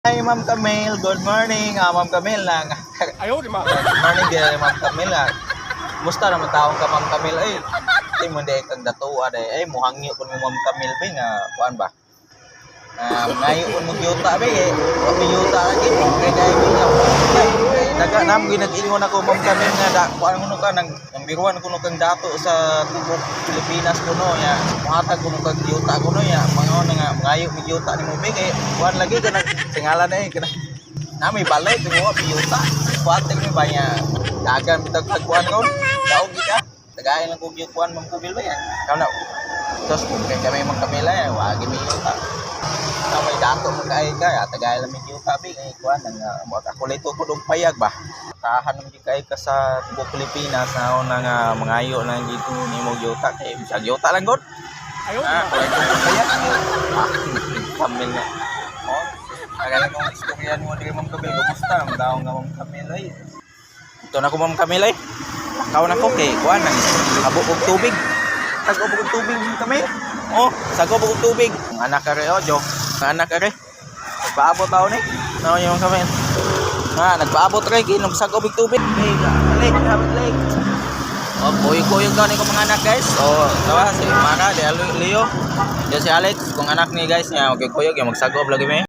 Hi, Ma'am Camille. Good morning. Ma'am Camille lang. Ayaw, di ma. Good morning, dear Ma'am Camille. Musta naman taong ka, Ma'am Camille? Ay, di mo di kang datua de. Ay, muhangyo ko mo, Ma'am Camille ba nga kuan ba? Ngayon mo yuta ba eh. Wa mi yuta lagi. Kay kay niya. Daga nam ginag-ingon ako, Ma'am Camille nga da kuan kuno ka nang biruan kuno kang dato sa tubok Pilipinas kuno ya. Muhatag kuno kang yuta kuno ya. Mga nga ngayo mi yuta ni mo ba eh. Kuan lagi ka nang tingalan eh. Nami balay mo yuta. Kuateng mi banya. Dagan bitag kuan ko. Daog ka. Tagay lang kog kuan Ma'am Camille ba yan. Kaw na. Terus kay kami Ma'am Camille ya, wagi mi yuta. May dato mo kay ka, tagay lang mi yuta bi kay kuan nang ako lito ko dog payag ba. Tahan mo kay ka sa tubok Pilipinas na nga mangayo na dito nimo yuta kay bisag yuta lang gud. Ayaw, Payag. Camille na. Oh, tagay ko istorya mo diri Ma'am Camille, kumusta ang daw nga Ma'am Camille ay. Ito na ko Ma'am Camille ay. Kaw na ko kay kuan nang habok og tubig. Sagop og tubig kami. Oh, sagop og tubig. Ang anak ka re ojo. Ang anak ka re. Nagpaabot tao ni. No yung kami. Nagpaabot re kinom sagop og tubig. Balik, balik. Oh, boy-boy daw ni ko mga anak guys. Oh, tawa si Mara de Leo. Dia si Alex kung anak ni guys nya magkuyog yung magsagop lagi mi.